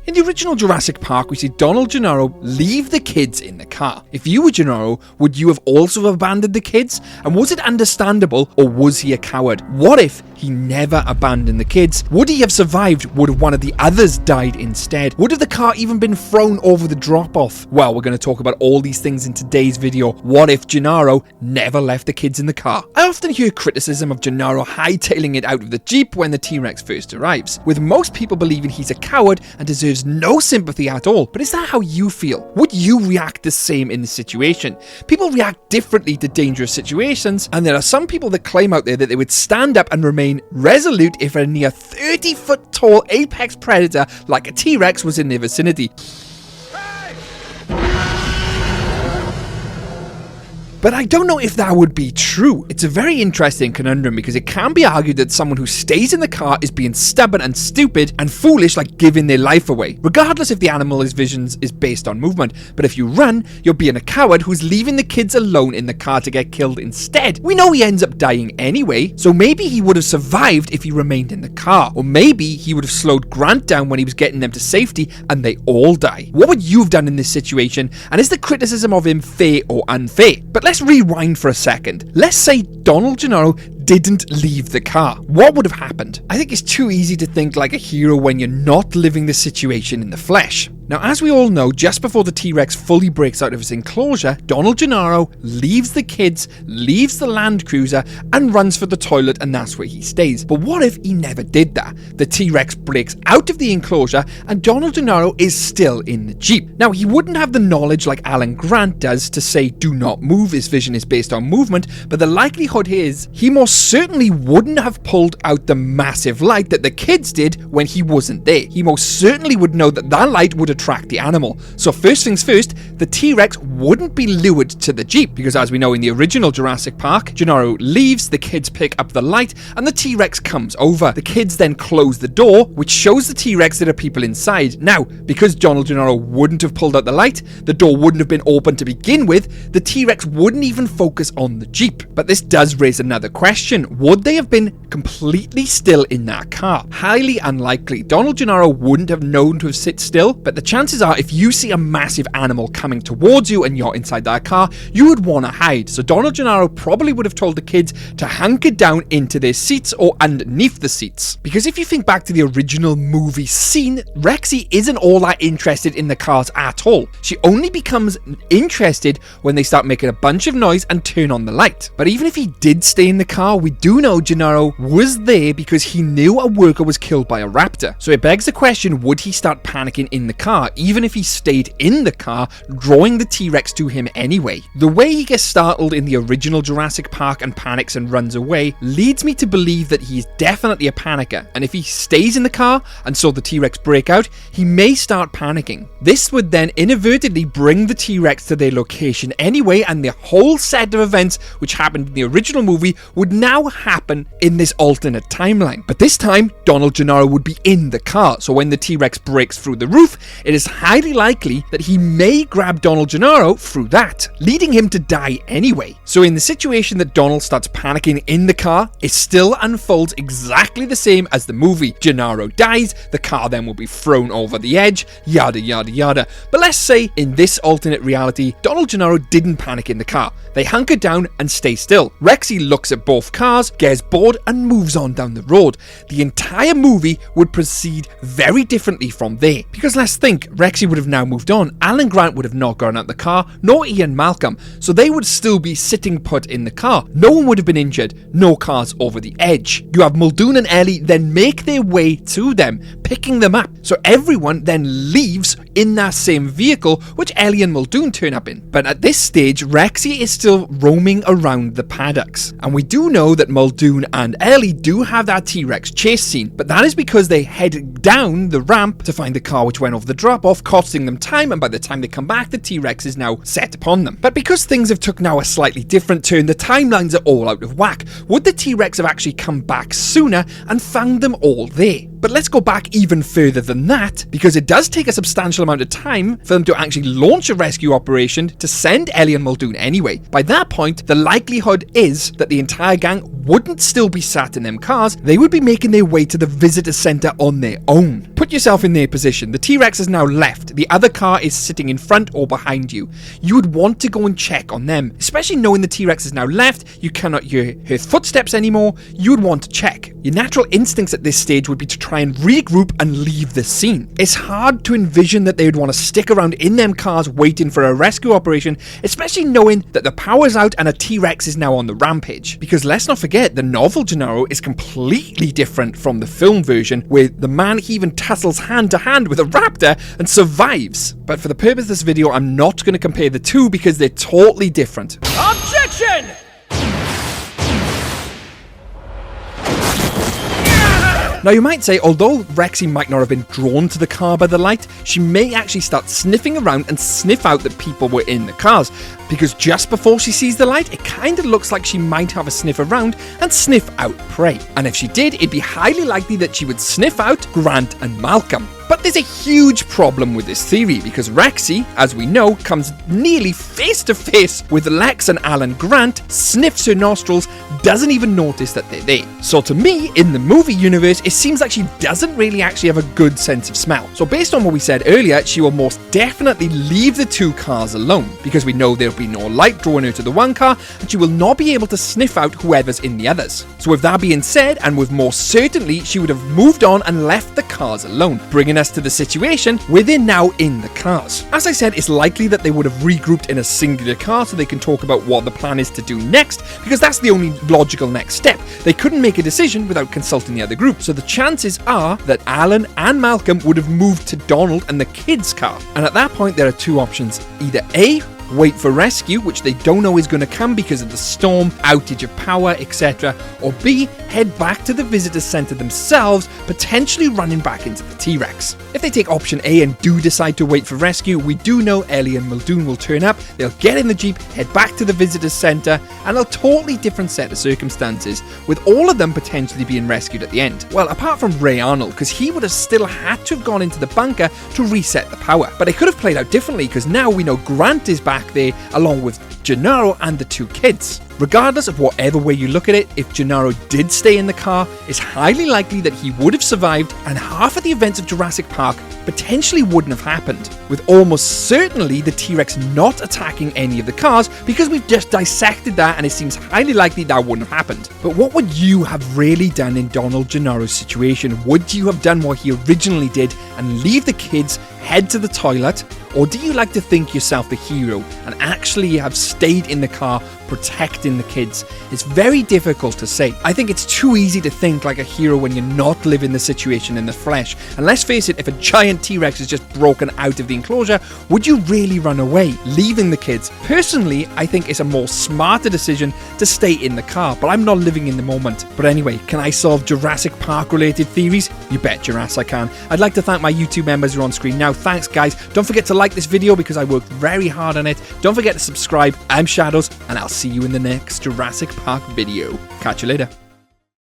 In the original Jurassic Park, we see Donald Gennaro leave the kids in the car. If you were Gennaro, would you have also abandoned the kids? And was it understandable, or was he a coward? What if he never abandoned the kids? Would he have survived? Would have one of the others died instead? Would have the car even been thrown over the drop-off? Well, we're going to talk about all these things in today's video. What if Gennaro never left the kids in the car? I often hear criticism of Gennaro hightailing it out of the Jeep when the T-Rex first arrives, with most people believing he's a coward and deserves no sympathy at all. But is that how you feel? Would you react the same in this situation? People react differently to dangerous situations, and there are some people that claim out there that they would stand up and remain resolute if a near 30-foot tall apex predator like a T-Rex was in their vicinity. But I don't know if that would be true. It's a very interesting conundrum because it can be argued that someone who stays in the car is being stubborn and stupid and foolish, like giving their life away, regardless if the animal's visions is based on movement. But if you run, you're being a coward who's leaving the kids alone in the car to get killed instead. We know he ends up dying anyway, so maybe he would have survived if he remained in the car. Or maybe he would have slowed Grant down when he was getting them to safety and they all die. What would you have done in this situation? And is the criticism of him fair or unfair? But let's rewind for a second. Let's say Donald Gennaro didn't leave the car. What would have happened? I think it's too easy to think like a hero when you're not living the situation in the flesh. Now, as we all know, just before the T-Rex fully breaks out of its enclosure, Donald Gennaro leaves the kids, leaves the Land Cruiser, and runs for the toilet, and that's where he stays. But what if he never did that? The T-Rex breaks out of the enclosure, and Donald Gennaro is still in the Jeep. Now, he wouldn't have the knowledge like Alan Grant does to say, do not move, his vision is based on movement, but the likelihood is he most certainly wouldn't have pulled out the massive light that the kids did when he wasn't there. He most certainly would know that that light would attract the animal. So first things first, the T-Rex wouldn't be lured to the Jeep, because as we know in the original Jurassic Park, Gennaro leaves, the kids pick up the light, and the T-Rex comes over. The kids then close the door, which shows the T-Rex there are people inside. Now, because Donald Gennaro wouldn't have pulled out the light, the door wouldn't have been open to begin with, the T-Rex wouldn't even focus on the Jeep. But this does raise another question. Would they have been completely still in that car? Highly unlikely. Donald Gennaro wouldn't have known to have sit still, but the chances are if you see a massive animal coming towards you and you're inside that car, you would want to hide. So Donald Gennaro probably would have told the kids to hunker down into their seats or underneath the seats. Because if you think back to the original movie scene, Rexy isn't all that interested in the cars at all. She only becomes interested when they start making a bunch of noise and turn on the light. But even if he did stay in the car, we do know Gennaro was there because he knew a worker was killed by a raptor. So it begs the question, would he start panicking in the car, even if he stayed in the car, drawing the T-Rex to him anyway? The way he gets startled in the original Jurassic Park and panics and runs away leads me to believe that he's definitely a panicker, and if he stays in the car and saw the T-Rex break out, he may start panicking. This would then inadvertently bring the T-Rex to their location anyway, and the whole set of events which happened in the original movie would now happen in this alternate timeline. But this time, Donald Gennaro would be in the car, so when the T-Rex breaks through the roof, it is highly likely that he may grab Donald Gennaro through that, leading him to die anyway. So in the situation that Donald starts panicking in the car, it still unfolds exactly the same as the movie. Gennaro dies, the car then will be thrown over the edge, yada yada yada. But let's say in this alternate reality, Donald Gennaro didn't panic in the car. They hunker down and stay still. Rexy looks at both cars, gets bored, and moves on down the road. The entire movie would proceed very differently from there. Because let's think, Rexy would have now moved on, Alan Grant would have not gone out the car, nor Ian Malcolm, so they would still be sitting put in the car. No one would have been injured, no cars over the edge. You have Muldoon and Ellie then make their way to them, picking them up. So everyone then leaves in that same vehicle, which Ellie and Muldoon turn up in. But at this stage, Rexy is still roaming around the paddocks. And we do know that Muldoon and Ellie do have that T-Rex chase scene, but that is because they head down the ramp to find the car which went over the drop-off, costing them time, and by the time they come back, the T-Rex is now set upon them. But because things have took now a slightly different turn, the timelines are all out of whack. Would the T-Rex have actually come back sooner and found them all there? But let's go back even further than that, because it does take a substantial amount of time for them to actually launch a rescue operation to send Ellie and Muldoon anyway. By that point, the likelihood is that the entire gang wouldn't still be sat in them cars, they would be making their way to the visitor center on their own. Put yourself in their position. The T-Rex is now left. The other car is sitting in front or behind you. You would want to go and check on them, especially knowing the T-Rex is now left. You cannot hear her footsteps anymore. You would want to check. Your natural instincts at this stage would be to try and regroup and leave the scene. It's hard to envision that they would want to stick around in them cars waiting for a rescue operation, especially knowing that the power's out and a T-Rex is now on the rampage. Because let's not forget, the novel Gennaro is completely different from the film version, where the man even tussles hand to hand with a raptor and survives. But for the purpose of this video, I'm not going to compare the two because they're totally different. Objection! Now you might say, although Rexy might not have been drawn to the car by the light, she may actually start sniffing around and sniff out that people were in the cars, because just before she sees the light, it kind of looks like she might have a sniff around and sniff out prey. And if she did, it'd be highly likely that she would sniff out Grant and Malcolm. But there's a huge problem with this theory, because Rexy, as we know, comes nearly face to face with Lex and Alan Grant, sniffs her nostrils, doesn't even notice that they're there. So to me, in the movie universe, it seems like she doesn't really actually have a good sense of smell. So based on what we said earlier, she will most definitely leave the two cars alone, because we know there'll be no light drawing her to the one car, and she will not be able to sniff out whoever's in the others. So with that being said, and with more certainty, she would have moved on and left the cars alone, bringing us to the situation where they're now in the cars. As I said, it's likely that they would have regrouped in a singular car so they can talk about what the plan is to do next, because that's the only logical next step. They couldn't make a decision without consulting the other group, so the chances are that Alan and Malcolm would have moved to Donald and the kids' car. And at that point, there are two options. Either A, wait for rescue, which they don't know is going to come because of the storm, outage of power, etc. Or B, head back to the visitor center themselves, potentially running back into the T-Rex. If they take option A and do decide to wait for rescue, we do know Ellie and Muldoon will turn up, they'll get in the Jeep, head back to the visitor center, and a totally different set of circumstances, with all of them potentially being rescued at the end. Well, apart from Ray Arnold, because he would have still had to have gone into the bunker to reset the power. But it could have played out differently, because now we know Grant is back there along with Gennaro and the two kids. Regardless of whatever way you look at it, if Gennaro did stay in the car, it's highly likely that he would have survived, and half of the events of Jurassic Park potentially wouldn't have happened, with almost certainly the T-Rex not attacking any of the cars, because we've just dissected that and it seems highly likely that wouldn't have happened. But what would you have really done in Donald Gennaro's situation? Would you have done what he originally did and leave the kids, head to the toilet? Or do you like to think yourself the hero and actually have stayed in the car protecting the kids? It's very difficult to say. I think it's too easy to think like a hero when you're not living the situation in the flesh. And let's face it, if a giant T-Rex is just broken out of the enclosure, would you really run away, leaving the kids? Personally, I think it's a more smarter decision to stay in the car, but I'm not living in the moment. But anyway, can I solve Jurassic Park related theories? You bet your ass I can. I'd like to thank my YouTube members who are on screen now. Thanks guys. Don't forget to like this video because I worked very hard on it. Don't forget to subscribe. I'm Shadows, and I'll see you in the next Jurassic Park video. Catch you later.